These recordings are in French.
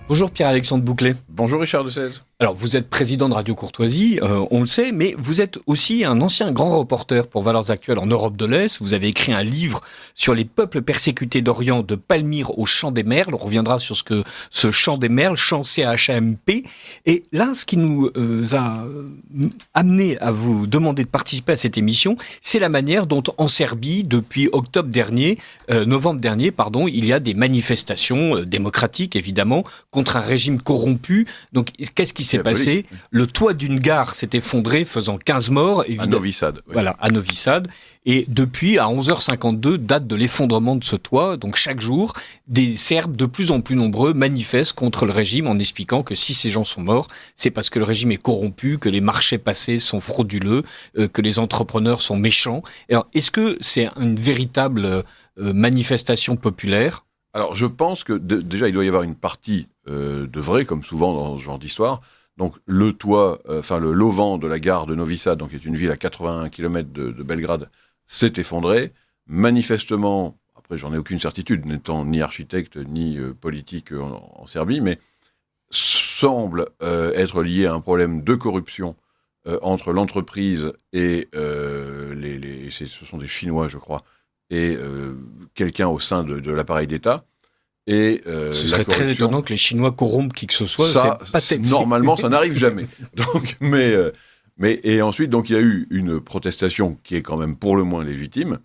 Bonjour Pierre-Alexandre Bouclet. Bonjour Richard de Sèze. Alors vous êtes président de Radio Courtoisie, on le sait, mais vous êtes aussi un ancien grand reporter pour Valeurs Actuelles en Europe de l'Est. Vous avez écrit un livre sur les peuples persécutés d'Orient de Palmyre au Champ des Merles. On reviendra sur ce Champ des Merles, Champ CHAMP. Et là, ce qui nous a amené à vous demander de participer à cette émission, c'est la manière dont en Serbie, depuis novembre dernier, il y a des manifestations démocratiques évidemment contre un régime corrompu. Donc qu'est-ce qui s'est passé? Le toit d'une gare s'est effondré, faisant 15 morts. À Novi Sad. Oui. Voilà, à Novi Sad. Et depuis, à 11h52, date de l'effondrement de ce toit. Donc chaque jour, des Serbes de plus en plus nombreux manifestent contre le régime en expliquant que si ces gens sont morts, c'est parce que le régime est corrompu, que les marchés passés sont frauduleux, que les entrepreneurs sont méchants. Alors, est-ce que c'est une véritable manifestation populaire? Alors, je pense que déjà, il doit y avoir une partie de vrai, comme souvent dans ce genre d'histoire. Donc, le toit, l'auvent de la gare de Novi Sad, donc qui est une ville à 81 km de Belgrade, s'est effondré. Manifestement, après, j'en ai aucune certitude, n'étant ni architecte ni politique en Serbie, mais semble être lié à un problème de corruption entre l'entreprise et ce sont des Chinois, je crois, et quelqu'un au sein de l'appareil d'État. Et ce serait très étonnant que les Chinois corrompent qui que ce soit. Normalement, ça n'arrive jamais. Donc, et ensuite, donc, il y a eu une protestation qui est quand même pour le moins légitime,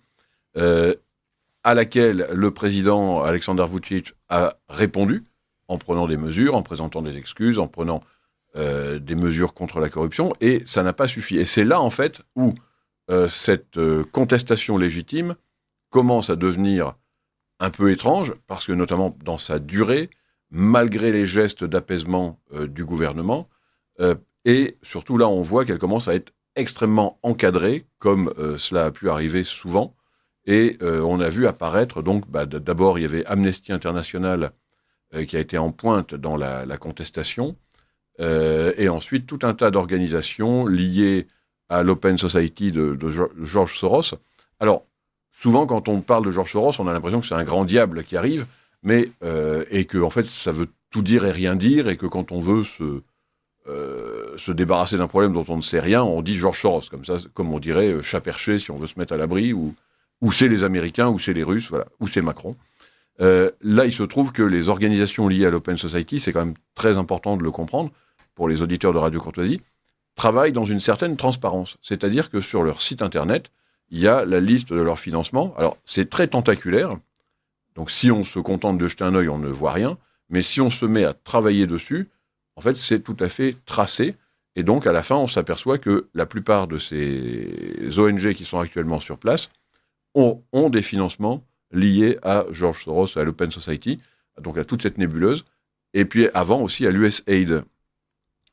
à laquelle le président Aleksandar Vučić a répondu en prenant des mesures, en présentant des excuses, en prenant des mesures contre la corruption, et ça n'a pas suffi. Et c'est là, en fait, où cette contestation légitime commence à devenir un peu étrange, parce que notamment dans sa durée, malgré les gestes d'apaisement du gouvernement, et surtout là, on voit qu'elle commence à être extrêmement encadrée, comme cela a pu arriver souvent, et on a vu apparaître, donc, d'abord, il y avait Amnesty International qui a été en pointe dans la contestation, et ensuite tout un tas d'organisations liées à l'Open Society de George Soros. Alors, souvent, quand on parle de George Soros, on a l'impression que c'est un grand diable qui arrive, mais et que en fait, ça veut tout dire et rien dire, et que quand on veut se débarrasser d'un problème dont on ne sait rien, on dit George Soros, comme ça, comme on dirait chat perché si on veut se mettre à l'abri, ou c'est les Américains, ou c'est les Russes, voilà, ou c'est Macron. Là, il se trouve que les organisations liées à l'Open Society, c'est quand même très important de le comprendre pour les auditeurs de Radio Courtoisie, travaillent dans une certaine transparence, c'est-à-dire que sur leur site internet, il y a la liste de leur financement. Alors, c'est très tentaculaire. Donc, si on se contente de jeter un œil, on ne voit rien. Mais si on se met à travailler dessus, en fait, c'est tout à fait tracé. Et donc, à la fin, on s'aperçoit que la plupart de ces ONG qui sont actuellement sur place ont des financements liés à George Soros, à l'Open Society, donc à toute cette nébuleuse. Et puis, avant aussi, à l'USAID.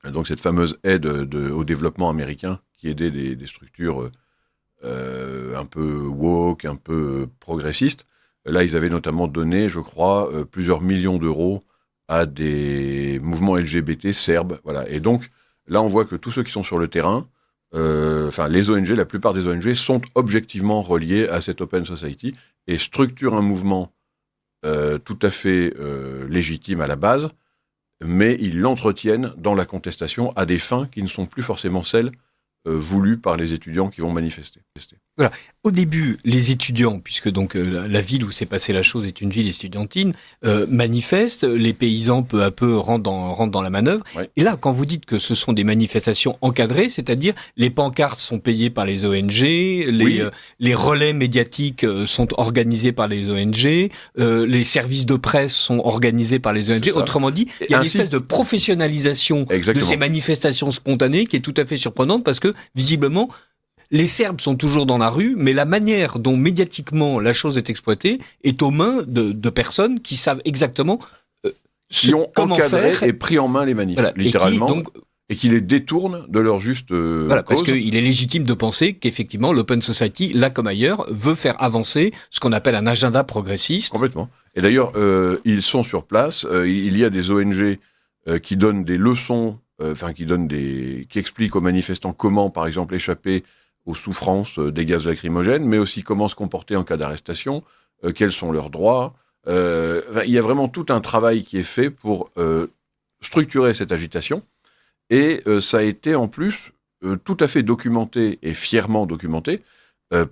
Donc, cette fameuse aide au développement américain qui aidait des structures un peu woke, un peu progressiste. Là, ils avaient notamment donné, je crois, plusieurs millions d'euros à des mouvements LGBT serbes. Voilà. Et donc, là, on voit que tous ceux qui sont sur le terrain, les ONG, la plupart des ONG, sont objectivement reliés à cette Open Society et structurent un mouvement tout à fait légitime à la base, mais ils l'entretiennent dans la contestation à des fins qui ne sont plus forcément celles voulu par les étudiants qui vont manifester. Voilà. Au début, les étudiants, puisque donc la ville où s'est passée la chose est une ville estudiantine, manifestent, les paysans peu à peu rentrent dans la manœuvre. Ouais. Et là, quand vous dites que ce sont des manifestations encadrées, c'est-à-dire les pancartes sont payées par les ONG, les relais médiatiques sont organisés par les ONG, les services de presse sont organisés par les ONG. Autrement dit, il y a une espèce de professionnalisation de ces manifestations spontanées qui est tout à fait surprenante parce que, visiblement, les Serbes sont toujours dans la rue, mais la manière dont médiatiquement la chose est exploitée est aux mains de personnes qui savent exactement qui ont comment encadré faire et pris en main les manifs, voilà, littéralement, et qui les détournent de leur juste voilà, cause. parce qu'il est légitime de penser qu'effectivement l'Open Society, là comme ailleurs, veut faire avancer ce qu'on appelle un agenda progressiste. Complètement. Et d'ailleurs, ils sont sur place. Il y a des ONG qui donnent des leçons, qui expliquent aux manifestants comment, par exemple, échapper aux souffrances des gaz lacrymogènes, mais aussi comment se comporter en cas d'arrestation, quels sont leurs droits. Il y a vraiment tout un travail qui est fait pour structurer cette agitation. Et ça a été en plus tout à fait documenté et fièrement documenté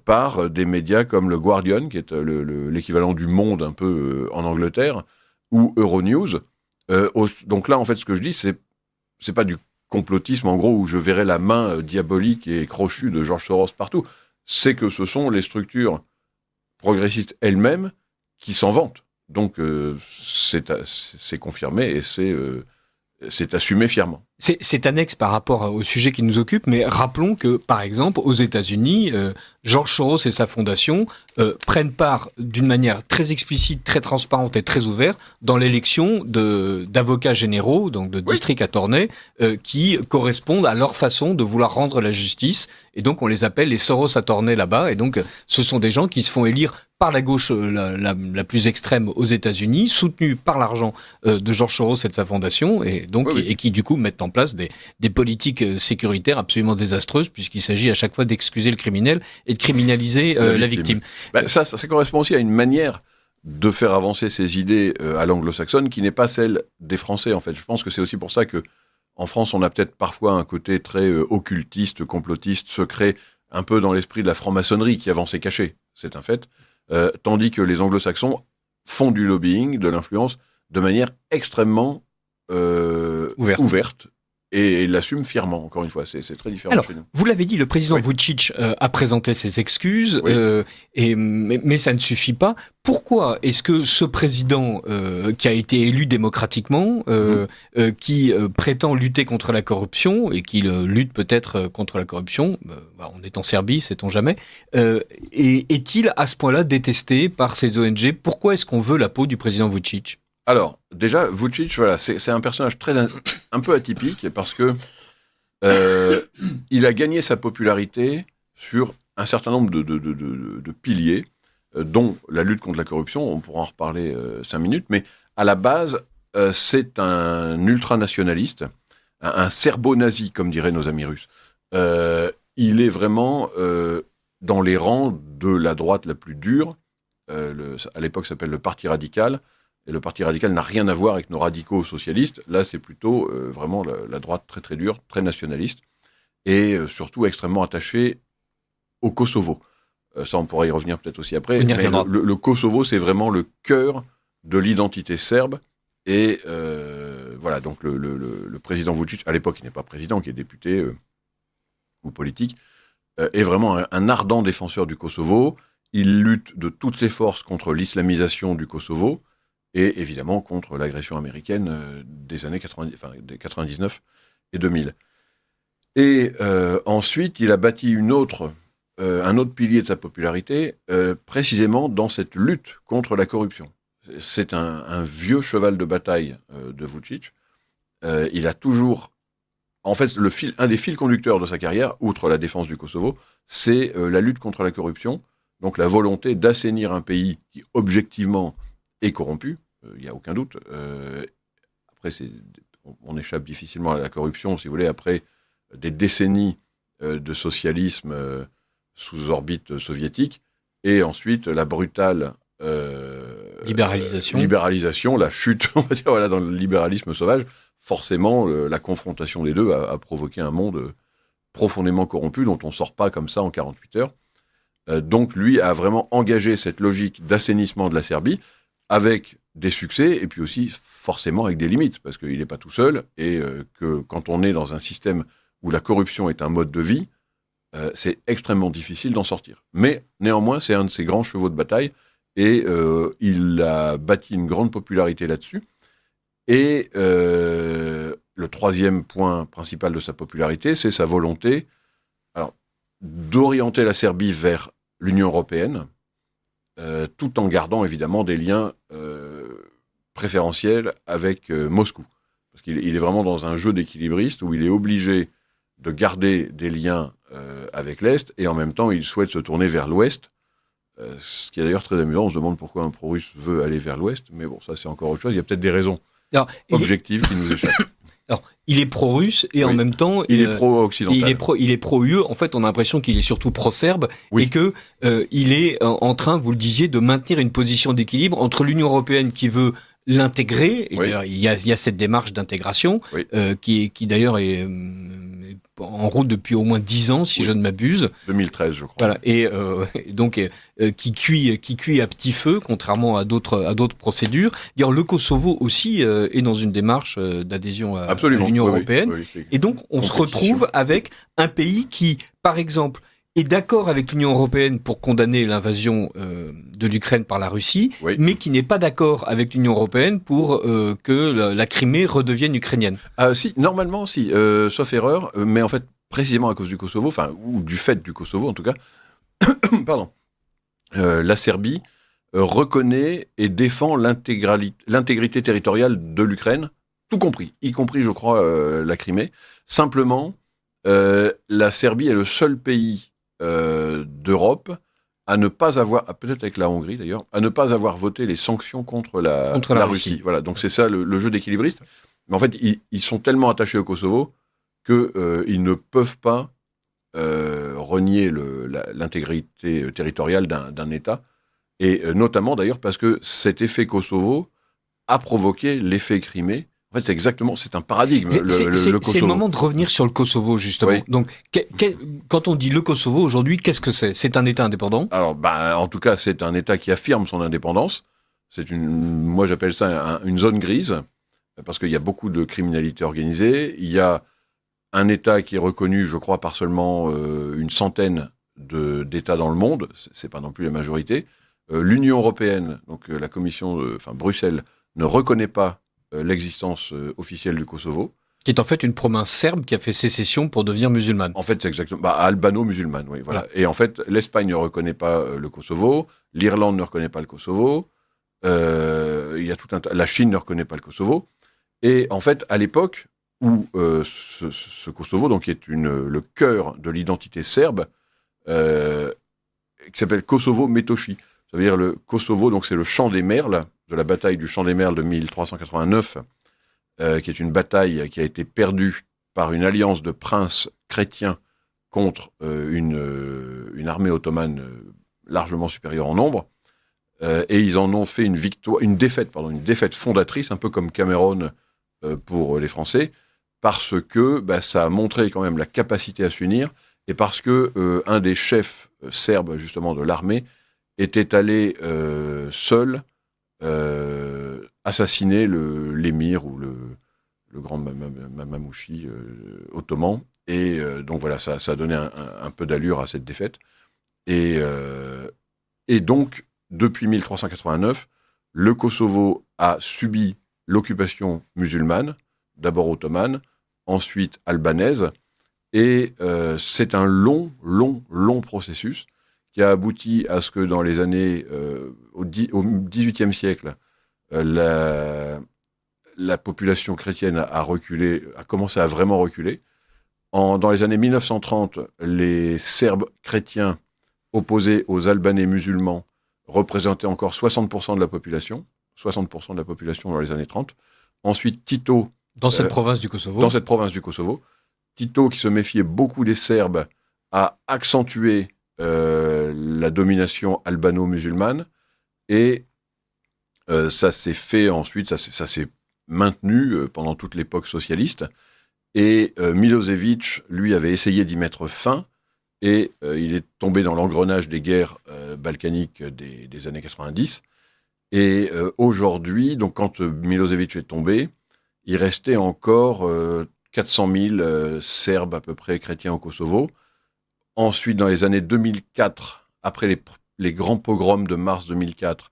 par des médias comme le Guardian, qui est l'équivalent du Monde un peu en Angleterre, ou Euronews. Donc là, en fait, ce que je dis, c'est pas du complotisme, en gros, où je verrais la main diabolique et crochue de George Soros partout. C'est que ce sont les structures progressistes elles-mêmes qui s'en vantent. Donc c'est confirmé et c'est assumé fièrement. C'est annexe par rapport au sujet qui nous occupe, mais rappelons que, par exemple, aux États-Unis, George Soros et sa fondation prennent part d'une manière très explicite, très transparente et très ouverte dans l'élection d'avocats généraux, donc de district attorneys, qui correspondent à leur façon de vouloir rendre la justice. Et donc, on les appelle les Soros attorneys là-bas. Et donc, ce sont des gens qui se font élire par la gauche la plus extrême aux États-Unis, soutenus par l'argent de George Soros et de sa fondation, et donc et qui du coup mettent en place des politiques sécuritaires absolument désastreuses, puisqu'il s'agit à chaque fois d'excuser le criminel et de criminaliser la victime. Ça correspond aussi à une manière de faire avancer ces idées à l'anglo-saxonne qui n'est pas celle des Français, en fait. Je pense que c'est aussi pour ça que en France, on a peut-être parfois un côté très occultiste, complotiste, secret, un peu dans l'esprit de la franc-maçonnerie qui avançait caché. C'est un fait. Tandis que les anglo-saxons font du lobbying, de l'influence, de manière extrêmement ouverte et l'assument fièrement, encore une fois. C'est très différent. Alors, chez nous. Vous l'avez dit, le président Vučić a présenté ses excuses, mais ça ne suffit pas. Pourquoi est-ce que ce président qui a été élu démocratiquement, qui prétend lutter contre la corruption, et qui lutte peut-être contre la corruption, on est en Serbie, sait-on jamais, est-il à ce point-là détesté par ces ONG? Pourquoi est-ce qu'on veut la peau du président Vučić? Alors, déjà, Vučić, voilà, c'est un personnage un peu atypique parce que il a gagné sa popularité sur un certain nombre de piliers, dont la lutte contre la corruption. On pourra en reparler 5 minutes, mais à la base, c'est un ultranationaliste, un serbo-nazi, comme diraient nos amis russes. Il est vraiment dans les rangs de la droite la plus dure. À l'époque, ça s'appelle le Parti radical. Et le Parti radical n'a rien à voir avec nos radicaux socialistes. Là, c'est plutôt vraiment la droite très très dure, très nationaliste, et surtout extrêmement attachée au Kosovo. Ça, on pourra y revenir peut-être aussi après. Mais le Kosovo, c'est vraiment le cœur de l'identité serbe. Et voilà, donc le président Vučić, à l'époque, il n'est pas président, qui est député ou politique, est vraiment un ardent défenseur du Kosovo. Il lutte de toutes ses forces contre l'islamisation du Kosovo, et évidemment contre l'agression américaine des années 99 et 2000. Et ensuite, il a bâti un autre pilier de sa popularité, précisément dans cette lutte contre la corruption. C'est un vieux cheval de bataille de Vučić. Il a toujours... En fait, un des fils conducteurs de sa carrière, outre la défense du Kosovo, c'est la lutte contre la corruption, donc la volonté d'assainir un pays qui, objectivement, est corrompu. Il n'y a aucun doute. Après, on échappe difficilement à la corruption, si vous voulez, après des décennies de socialisme sous orbite soviétique, et ensuite la brutale libéralisation, la chute, on va dire, voilà, dans le libéralisme sauvage. Forcément, la confrontation des deux a provoqué un monde profondément corrompu, dont on ne sort pas comme ça en 48 heures. Donc, lui a vraiment engagé cette logique d'assainissement de la Serbie, avec des succès, et puis aussi forcément avec des limites, parce qu'il n'est pas tout seul, et que quand on est dans un système où la corruption est un mode de vie, c'est extrêmement difficile d'en sortir. Mais néanmoins, c'est un de ses grands chevaux de bataille, et il a bâti une grande popularité là-dessus. Et le troisième point principal de sa popularité, c'est sa volonté d'orienter la Serbie vers l'Union européenne, tout en gardant évidemment des liens préférentiels avec Moscou. Parce qu'il est vraiment dans un jeu d'équilibriste où il est obligé de garder des liens avec l'Est, et en même temps il souhaite se tourner vers l'Ouest, ce qui est d'ailleurs très amusant. On se demande pourquoi un pro-russe veut aller vers l'Ouest, mais bon, ça c'est encore autre chose. Il y a peut-être des raisons objectives qui nous échappent. Alors, il est pro-russe et en même temps il est pro-occidental. Il est pro-UE. En fait, on a l'impression qu'il est surtout pro-serbe et que il est en train, vous le disiez, de maintenir une position d'équilibre entre l'Union européenne qui veut l'intégrer. Et Oui. d'ailleurs, il y a cette démarche d'intégration Oui. qui d'ailleurs est en route depuis au moins 10 ans, si Oui. je ne m'abuse. 2013, je crois. Voilà. Et donc qui cuit à petit feu, contrairement à d'autres procédures. D'ailleurs, le Kosovo aussi est dans une démarche d'adhésion à Absolument. l'Union Oui, européenne. oui, oui. Et donc, on se Compétition. retrouve avec un pays qui, par exemple, est d'accord avec l'Union européenne pour condamner l'invasion de l'Ukraine par la Russie, Oui. mais qui n'est pas d'accord avec l'Union européenne pour que la Crimée redevienne ukrainienne. Ah, si, normalement, si, sauf erreur, mais en fait, précisément à cause du Kosovo, enfin, ou du fait du Kosovo en tout cas, pardon, la Serbie reconnaît et défend l'intégrité territoriale de l'Ukraine, tout compris, y compris, je crois, la Crimée. Simplement, la Serbie est le seul pays d'Europe à ne pas avoir, peut-être avec la Hongrie d'ailleurs, à ne pas avoir voté les sanctions contre la Russie. Voilà, donc c'est ça le jeu d'équilibriste. Mais en fait, ils sont tellement attachés au Kosovo qu'ils ne peuvent pas renier l'intégrité territoriale d'un État. Et notamment d'ailleurs parce que cet effet Kosovo a provoqué l'effet Crimée. En fait, c'est un paradigme, le Kosovo. C'est le moment de revenir sur le Kosovo, justement. Oui. Donc, quand on dit le Kosovo aujourd'hui, qu'est-ce que c'est ? C'est un État indépendant ? Alors, en tout cas, c'est un État qui affirme son indépendance. Moi, j'appelle ça une zone grise, parce qu'il y a beaucoup de criminalité organisée. Il y a un État qui est reconnu, je crois, par seulement une centaine d'États dans le monde. C'est pas non plus la majorité. L'Union européenne, donc la Commission, Bruxelles, ne reconnaît pas l'existence officielle du Kosovo. Qui est en fait une province serbe qui a fait sécession pour devenir musulmane. En fait, c'est exactement albano-musulmane, oui, voilà. Et en fait, l'Espagne ne reconnaît pas le Kosovo, l'Irlande ne reconnaît pas le Kosovo, il y a tout un la Chine ne reconnaît pas le Kosovo. Et en fait, à l'époque où ce Kosovo, donc qui est le cœur de l'identité serbe, qui s'appelle Kosovo Metochi. Ça veut dire le Kosovo, donc c'est le champ des Merles, de la bataille du champ des Merles de 1389, qui est une bataille qui a été perdue par une alliance de princes chrétiens contre une armée ottomane largement supérieure en nombre. Et ils en ont fait une défaite fondatrice, un peu comme Cameroun pour les Français, parce que ça a montré quand même la capacité à s'unir, et parce que un des chefs serbes justement de l'armée était allé seul assassiner l'émir ou le grand Mamouchi ottoman. Et donc voilà, ça a donné un peu d'allure à cette défaite. Et donc, depuis 1389, le Kosovo a subi l'occupation musulmane, d'abord ottomane, ensuite albanaise. Et c'est un long processus qui a abouti à ce que dans les années, au XVIIIe siècle, la population chrétienne a commencé à vraiment reculer. Dans les années 1930, les Serbes chrétiens opposés aux Albanais musulmans représentaient encore 60% de la population, 60% de la population dans les années 30. Ensuite, Tito... Dans cette province du Kosovo. Dans cette province du Kosovo. Tito, qui se méfiait beaucoup des Serbes, a accentué la domination albano-musulmane, et ça s'est fait ensuite, ça s'est maintenu pendant toute l'époque socialiste, et Milosevic, lui, avait essayé d'y mettre fin, et il est tombé dans l'engrenage des guerres balkaniques des années 90, et aujourd'hui, donc quand Milosevic est tombé, il restait encore 400 000 Serbes à peu près chrétiens au Kosovo. Ensuite, dans les années 2004, après les grands pogroms de mars 2004,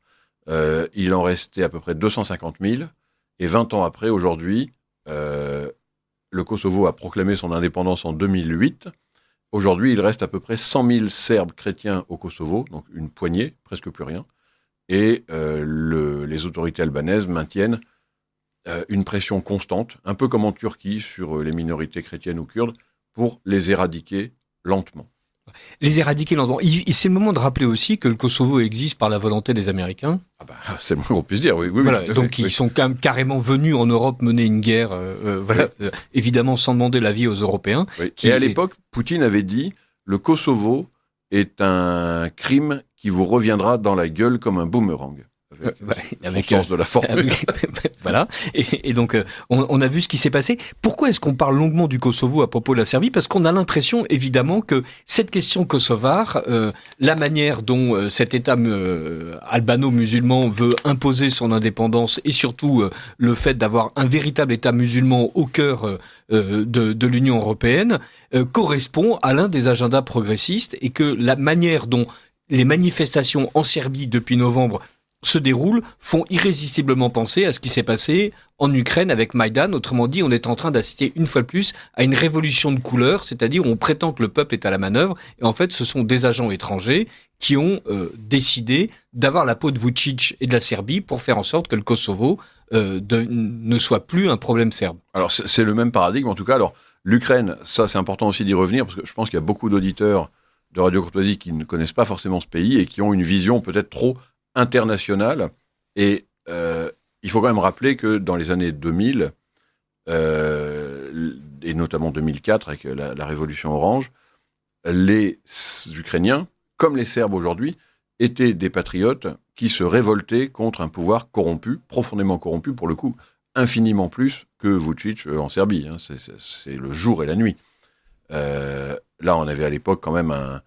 il en restait à peu près 250 000. Et 20 ans après, aujourd'hui, le Kosovo a proclamé son indépendance en 2008. Aujourd'hui, il reste à peu près 100 000 Serbes chrétiens au Kosovo, donc une poignée, presque plus rien. Et les autorités albanaises maintiennent une pression constante, un peu comme en Turquie sur les minorités chrétiennes ou kurdes, pour les éradiquer lentement. Les éradiquer lentement. C'est le moment de rappeler aussi que le Kosovo existe par la volonté des Américains. C'est le moins qu'on puisse dire, oui. Voilà, oui, donc ils sont quand même carrément venus en Europe mener une guerre, évidemment sans demander l'avis aux Européens. Oui. Et à l'époque, Poutine avait dit « Le Kosovo est un crime qui vous reviendra dans la gueule comme un boomerang ». avec son sens de la formule. Voilà. Et donc, on a vu ce qui s'est passé. Pourquoi est-ce qu'on parle longuement du Kosovo à propos de la Serbie ? Parce qu'on a l'impression, évidemment, que cette question kosovare, la manière dont cet État albano-musulman veut imposer son indépendance et surtout le fait d'avoir un véritable État musulman au cœur de l'Union européenne correspond à l'un des agendas progressistes et que la manière dont les manifestations en Serbie depuis novembre se déroulent font irrésistiblement penser à ce qui s'est passé en Ukraine avec Maïdan. Autrement dit, on est en train d'assister une fois de plus à une révolution de couleurs, c'est-à-dire on prétend que le peuple est à la manœuvre et en fait ce sont des agents étrangers qui ont décidé d'avoir la peau de Vučić et de la Serbie pour faire en sorte que le Kosovo ne soit plus un problème serbe. Alors c'est le même paradigme en tout cas. Alors l'Ukraine, ça c'est important aussi d'y revenir parce que je pense qu'il y a beaucoup d'auditeurs de Radio Courtoisie qui ne connaissent pas forcément ce pays et qui ont une vision peut-être trop internationale. Et il faut quand même rappeler que dans les années 2000, et notamment 2004 avec la révolution orange, les Ukrainiens, comme les Serbes aujourd'hui, étaient des patriotes qui se révoltaient contre un pouvoir corrompu, profondément corrompu, pour le coup, infiniment plus que Vučić en Serbie. Hein. C'est le jour et la nuit. Là, on avait à l'époque quand même un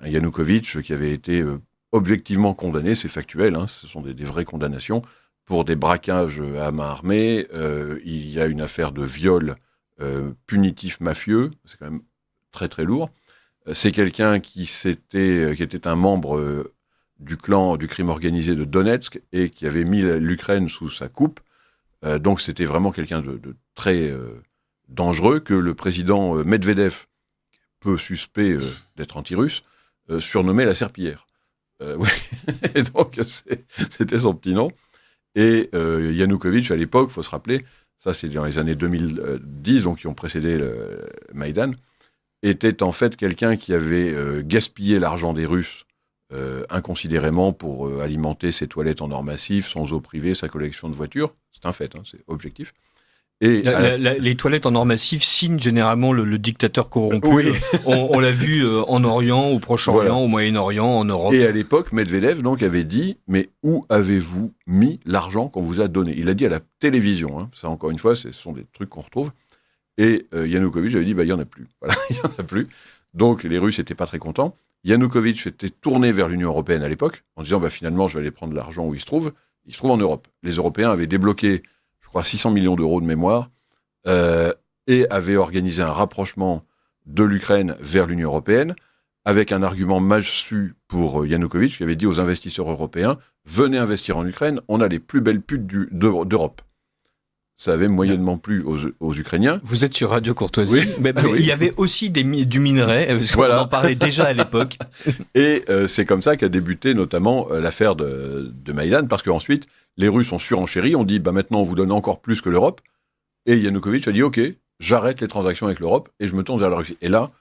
Yanukovych qui avait été objectivement condamné, c'est factuel, hein, ce sont des vraies condamnations, pour des braquages à main armée. Il y a une affaire de viol punitif mafieux, c'est quand même très très lourd. C'est quelqu'un qui était un membre du clan du crime organisé de Donetsk et qui avait mis l'Ukraine sous sa coupe. Donc c'était vraiment quelqu'un de très dangereux que le président Medvedev, peu suspect d'être anti-russe, surnommé la serpillière. Oui. Et donc c'était son petit nom. Et Yanukovych, à l'époque, il faut se rappeler, ça c'est dans les années 2010, donc qui ont précédé le Maïdan, était en fait quelqu'un qui avait gaspillé l'argent des Russes inconsidérément pour alimenter ses toilettes en or massif, son eau privée, sa collection de voitures. C'est un fait, hein, c'est objectif. Et les toilettes en or massif signent généralement le dictateur corrompu. Oui. On l'a vu en Orient, au Proche-Orient, voilà. Au Moyen-Orient, en Europe. Et à l'époque, Medvedev donc avait dit « Mais où avez-vous mis l'argent qu'on vous a donné ?» Il l'a dit à la télévision. Hein. Ça, encore une fois, ce sont des trucs qu'on retrouve. Et Yanukovych avait dit « Il n'y en a plus. » Voilà, il n'y en a plus. Donc les Russes n'étaient pas très contents. Yanukovych était tourné vers l'Union européenne à l'époque, en disant finalement, je vais aller prendre l'argent où il se trouve. Il se trouve en Europe. Les Européens avaient débloqué, je crois, 600 millions d'euros de mémoire, et avaient organisé un rapprochement de l'Ukraine vers l'Union européenne, avec un argument massu pour Yanukovych, qui avait dit aux investisseurs européens « Venez investir en Ukraine, on a les plus belles putes d'Europe ». Ça avait moyennement plu aux Ukrainiens. Vous êtes sur Radio Courtoisie, oui. Mais oui. Il y avait aussi du minerai, parce qu'on en parlait déjà à l'époque. Et c'est comme ça qu'a débuté notamment l'affaire de Maïdan, parce qu'ensuite, les Russes ont surenchéri, on dit maintenant on vous donne encore plus que l'Europe, et Yanukovych a dit ok, j'arrête les transactions avec l'Europe et je me tourne vers la Russie. Et là,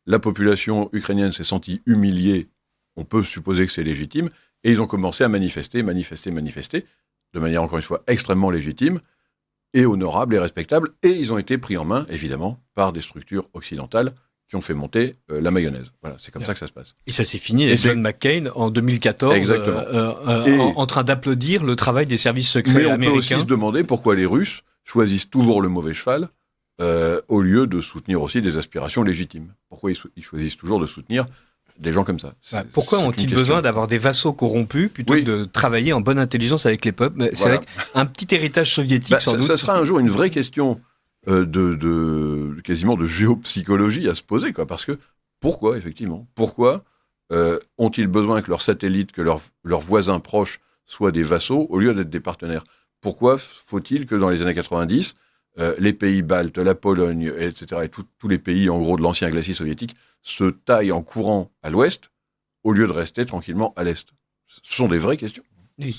la population ukrainienne s'est sentie humiliée, on peut supposer que c'est légitime, et ils ont commencé à manifester, de manière encore une fois extrêmement légitime, et honorable et respectable, et ils ont été pris en main, évidemment, par des structures occidentales qui ont fait monter la mayonnaise. Voilà, c'est comme ça que ça se passe. Et ça s'est fini avec John McCain en 2014, en train d'applaudir le travail des services secrets américains. Mais on peut aussi se demander pourquoi les Russes choisissent toujours le mauvais cheval, au lieu de soutenir aussi des aspirations légitimes. Pourquoi ils choisissent toujours de soutenir des gens comme ça. Pourquoi ont-ils besoin d'avoir des vassaux corrompus plutôt que de travailler en bonne intelligence avec les peuples ? C'est vrai qu'un petit héritage soviétique, sans doute. Ça sera un jour une vraie question quasiment de géopsychologie à se poser, quoi. Parce que, pourquoi, effectivement ? Pourquoi ont-ils besoin que leurs satellites, que leurs voisins proches soient des vassaux au lieu d'être des partenaires ? Pourquoi faut-il que dans les années 90, les pays baltes, la Pologne, etc., et tous les pays, en gros, de l'ancien glacis soviétique, se taillent en courant à l'ouest, au lieu de rester tranquillement à l'est. Ce sont des vraies questions. Oui.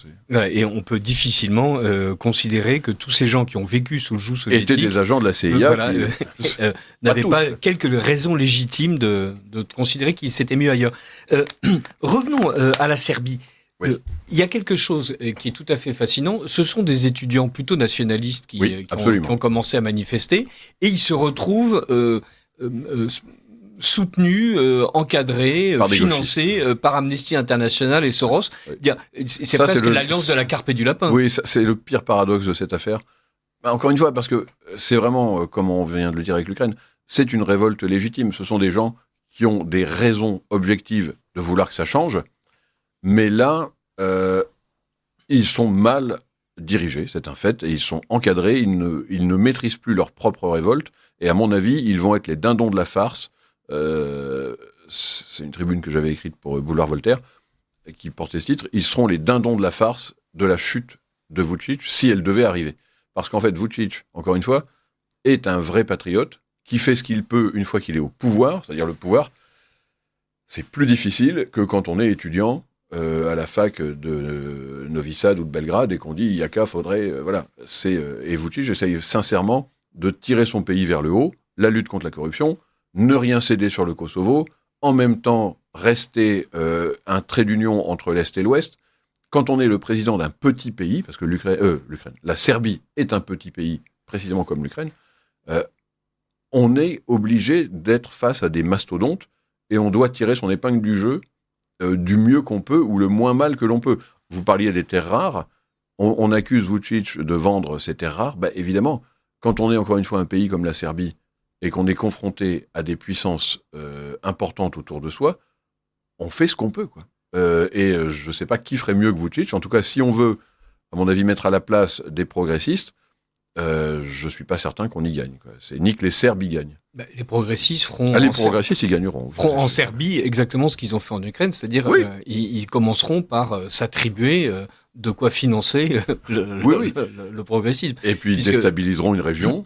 Et on peut difficilement considérer que tous ces gens qui ont vécu sous le joug soviétique... étaient des agents de la CIA. N'avaient pas quelques raisons légitimes de considérer qu'ils s'étaient mieux ailleurs. Revenons à la Serbie. Oui. Il y a quelque chose qui est tout à fait fascinant. Ce sont des étudiants plutôt nationalistes qui ont commencé à manifester, et ils se retrouvent soutenu, encadré, Par des financé par Amnesty International et Soros. Oui. C'est Ça, presque c'est l'alliance de la carpe et du lapin. Oui, c'est le pire paradoxe de cette affaire. Encore une fois, parce que c'est vraiment, comme on vient de le dire avec l'Ukraine, c'est une révolte légitime. Ce sont des gens qui ont des raisons objectives de vouloir que ça change, mais là, ils sont mal dirigés, c'est un fait, et ils sont encadrés, ils ne maîtrisent plus leur propre révolte, et à mon avis, ils vont être les dindons de la farce. C'est une tribune que j'avais écrite pour Boulevard Voltaire, qui portait ce titre. Ils seront les dindons de la farce de la chute de Vučić, si elle devait arriver. Parce qu'en fait, Vučić, encore une fois, est un vrai patriote, qui fait ce qu'il peut une fois qu'il est au pouvoir, c'est-à-dire le pouvoir, c'est plus difficile que quand on est étudiant à la fac de Novi Sad ou de Belgrade et qu'on dit Yaka, faudrait. Voilà. Et Vučić essaye sincèrement de tirer son pays vers le haut, la lutte contre la corruption, ne rien céder sur le Kosovo, en même temps rester un trait d'union entre l'Est et l'Ouest. Quand on est le président d'un petit pays, parce que la Serbie est un petit pays, précisément comme l'Ukraine, on est obligé d'être face à des mastodontes et on doit tirer son épingle du jeu du mieux qu'on peut ou le moins mal que l'on peut. Vous parliez des terres rares, on accuse Vučić de vendre ces terres rares. Bah, évidemment, quand on est encore une fois un pays comme la Serbie et qu'on est confronté à des puissances importantes autour de soi, on fait ce qu'on peut, quoi. Je ne sais pas qui ferait mieux que Vučić. En tout cas, si on veut, à mon avis, mettre à la place des progressistes, je ne suis pas certain qu'on y gagne, quoi. C'est ni que les Serbes y gagnent. Les progressistes feront ils gagneront. Feront en Serbie exactement ce qu'ils ont fait en Ukraine, c'est-à-dire ils commenceront par s'attribuer de quoi financer le progressisme. Et puis ils déstabiliseront une région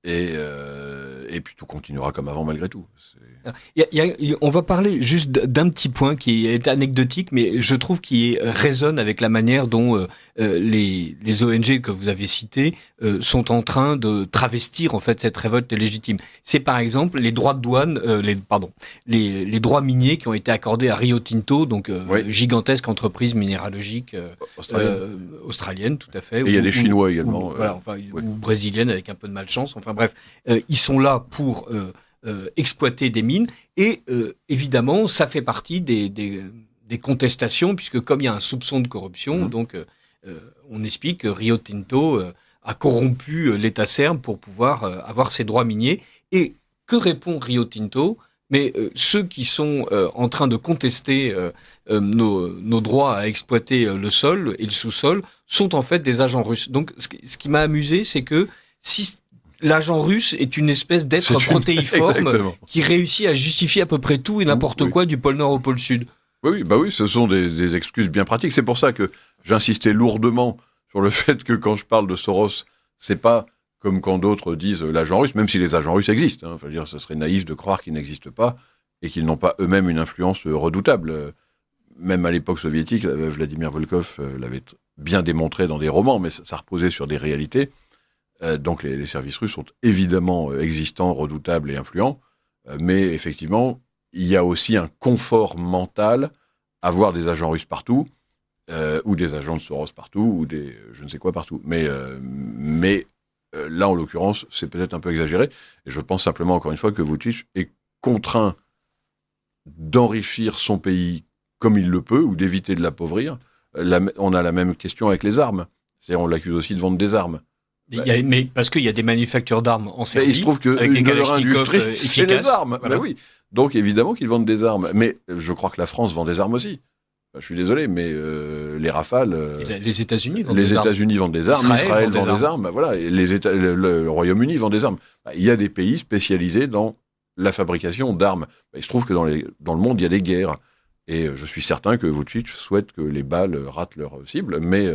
et puis tout continuera comme avant malgré tout. On va parler juste d'un petit point qui est anecdotique, mais je trouve qu'il résonne avec la manière dont les ONG que vous avez citées sont en train de travestir en fait cette révolte légitime. C'est par exemple les droits de douane, les droits miniers qui ont été accordés à Rio Tinto, donc gigantesque entreprise minéralogique australienne, tout à fait. Et il y a des Chinois également. Ou brésilienne avec un peu de malchance. Enfin bref, ils sont là pour exploiter des mines et évidemment ça fait partie des contestations puisque comme il y a un soupçon de corruption, donc on explique que Rio Tinto a corrompu l'État serbe pour pouvoir avoir ses droits miniers. Et que répond Rio Tinto ? Mais ceux qui sont en train de contester nos droits à exploiter le sol et le sous-sol sont en fait des agents russes. Donc ce qui m'a amusé, c'est que si l'agent russe est une espèce d'être protéiforme qui réussit à justifier à peu près tout et n'importe quoi du pôle Nord au pôle Sud. Oui, ce sont des excuses bien pratiques. C'est pour ça que j'insistais lourdement sur le fait que quand je parle de Soros, c'est pas comme quand d'autres disent l'agent russe, même si les agents russes existent. Hein. Enfin, ce serait naïf de croire qu'ils n'existent pas et qu'ils n'ont pas eux-mêmes une influence redoutable. Même à l'époque soviétique, Vladimir Volkov l'avait bien démontré dans des romans, mais ça reposait sur des réalités. Donc les services russes sont évidemment existants, redoutables et influents, mais effectivement, il y a aussi un confort mental à voir des agents russes partout, ou des agents de Soros partout, ou des je ne sais quoi partout. Mais là, en l'occurrence, c'est peut-être un peu exagéré, et je pense simplement, encore une fois, que Vučić est contraint d'enrichir son pays comme il le peut, ou d'éviter de l'appauvrir. On a la même question avec les armes. On l'accuse aussi de vendre des armes. Mais parce qu'il y a des manufactures d'armes en Serbie, il se trouve que avec des leur industrie, c'est les armes. Voilà. Oui. Donc évidemment qu'ils vendent des armes. Mais je crois que la France vend des armes aussi. Je suis désolé, mais les Rafales... les États-Unis vendent des armes. Les armes. États-Unis vendent des armes, Israël vend des armes. Voilà. Et le Royaume-Uni vend des armes. Il y a des pays spécialisés dans la fabrication d'armes. Il se trouve que dans le monde, il y a des guerres. Et je suis certain que Vučić souhaite que les balles ratent leur cible, mais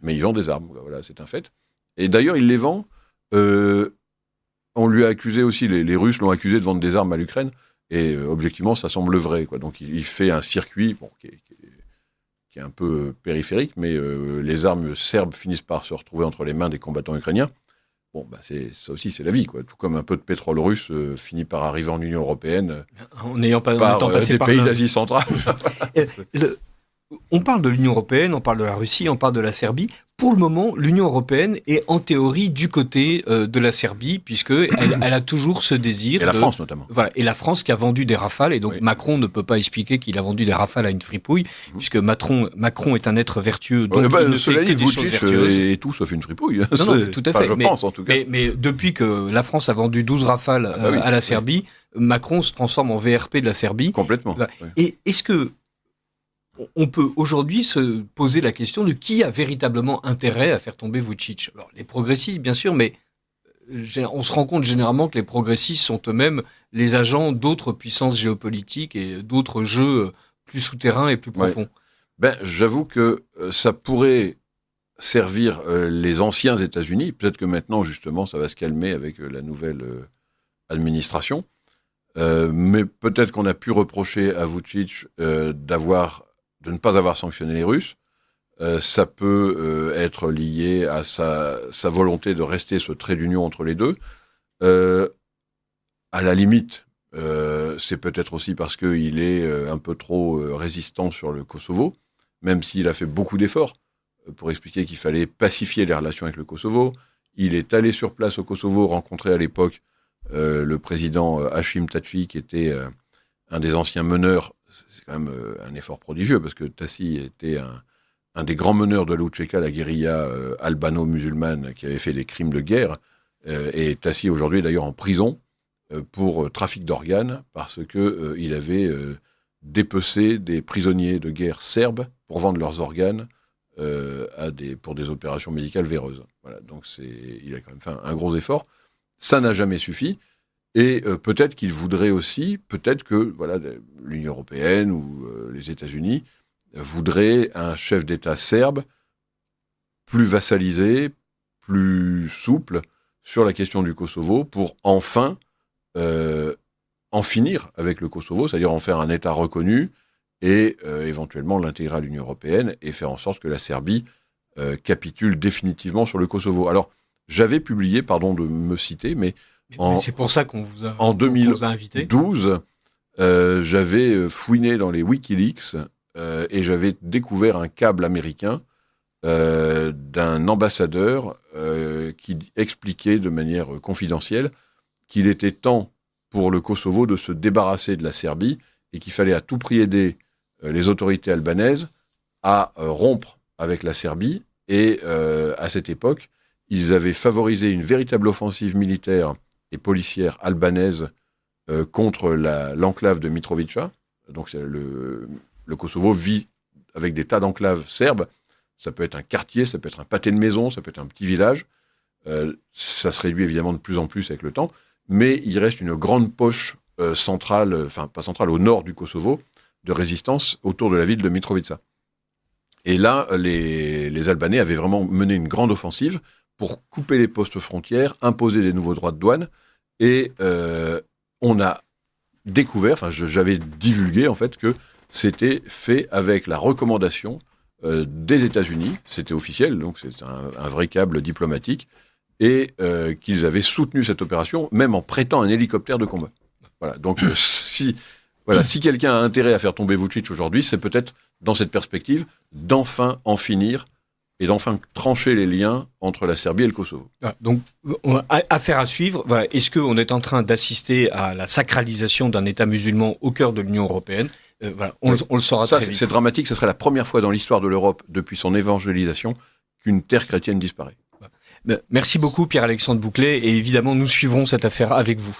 ils vendent des armes. Voilà, c'est un fait. Et d'ailleurs, il les vend. On lui a accusé aussi, les Russes l'ont accusé de vendre des armes à l'Ukraine. Et objectivement, ça semble vrai, quoi. Donc il fait un circuit qui est un peu périphérique, mais les armes serbes finissent par se retrouver entre les mains des combattants ukrainiens. Bon, ça aussi, c'est la vie, quoi. Tout comme un peu de pétrole russe finit par arriver en Union européenne en n'ayant pas des pays d'Asie centrale. On parle de l'Union européenne, on parle de la Russie, on parle de la Serbie. pour le moment, l'Union européenne est en théorie du côté de la Serbie, puisque elle a toujours ce désir. Et la France notamment. Voilà, et la France qui a vendu des Rafales, et donc oui. Macron ne peut pas expliquer qu'il a vendu des Rafales à une fripouille, puisque Macron est un être vertueux, donc il ne fait que des choses vertueuses. Et tout sauf une fripouille. Non, tout à fait. Je pense en tout cas. Mais depuis que la France a vendu 12 Rafales à la Serbie, Macron se transforme en VRP de la Serbie. Complètement. Voilà. Oui. Et est-ce que on peut aujourd'hui se poser la question de qui a véritablement intérêt à faire tomber Vučić? Alors, les progressistes, bien sûr, mais on se rend compte généralement que les progressistes sont eux-mêmes les agents d'autres puissances géopolitiques et d'autres jeux plus souterrains et plus profonds. J'avoue que ça pourrait servir les anciens États-Unis. Peut-être que maintenant, justement, ça va se calmer avec la nouvelle administration. Mais peut-être qu'on a pu reprocher à Vučić de ne pas avoir sanctionné les Russes. Ça peut être lié à sa volonté de rester ce trait d'union entre les deux. À la limite, c'est peut-être aussi parce qu'il est un peu trop résistant sur le Kosovo, même s'il a fait beaucoup d'efforts pour expliquer qu'il fallait pacifier les relations avec le Kosovo. Il est allé sur place au Kosovo, rencontrer à l'époque le président Hashim Thaçi, qui était un des anciens meneurs. C'est quand même un effort prodigieux, parce que Thaçi était un des grands meneurs de l'UÇK, la guérilla albano-musulmane qui avait fait des crimes de guerre. Et Thaçi, aujourd'hui, est d'ailleurs en prison pour trafic d'organes, parce qu'il avait dépecé des prisonniers de guerre serbes pour vendre leurs organes pour des opérations médicales véreuses. Voilà, donc il a quand même fait un gros effort. Ça n'a jamais suffi. Et peut-être qu'il voudrait aussi, peut-être que l'Union européenne ou les États-Unis voudraient un chef d'État serbe plus vassalisé, plus souple sur la question du Kosovo pour enfin en finir avec le Kosovo, c'est-à-dire en faire un État reconnu et éventuellement l'intégrer à l'Union européenne et faire en sorte que la Serbie capitule définitivement sur le Kosovo. Alors, j'avais publié, pardon de me citer, mais c'est pour ça qu'on vous a, en 2012, j'avais fouiné dans les Wikileaks et j'avais découvert un câble américain d'un ambassadeur qui expliquait de manière confidentielle qu'il était temps pour le Kosovo de se débarrasser de la Serbie et qu'il fallait à tout prix aider les autorités albanaises à rompre avec la Serbie. Et à cette époque, ils avaient favorisé une véritable offensive militaire et policière albanaise contre l'enclave de Mitrovica. Donc le Kosovo vit avec des tas d'enclaves serbes. Ça peut être un quartier, ça peut être un pâté de maison, ça peut être un petit village. Ça se réduit évidemment de plus en plus avec le temps, mais il reste une grande poche centrale, enfin pas centrale, au nord du Kosovo, de résistance autour de la ville de Mitrovica. Et là, les Albanais avaient vraiment mené une grande offensive pour couper les postes frontières, imposer des nouveaux droits de douane, et on a découvert, j'avais divulgué en fait que c'était fait avec la recommandation des États-Unis, c'était officiel, donc c'est un vrai câble diplomatique, et qu'ils avaient soutenu cette opération, même en prêtant un hélicoptère de combat. Voilà, donc si quelqu'un a intérêt à faire tomber Vučić aujourd'hui, c'est peut-être dans cette perspective d'enfin en finir et d'enfin trancher les liens entre la Serbie et le Kosovo. Voilà, donc, affaire à suivre. Voilà. Est-ce qu'on est en train d'assister à la sacralisation d'un État musulman au cœur de l'Union européenne ? On le saura très vite. C'est dramatique, ce serait la première fois dans l'histoire de l'Europe, depuis son évangélisation, qu'une terre chrétienne disparaît. Merci beaucoup Pierre-Alexandre Bouclet, et évidemment nous suivrons cette affaire avec vous.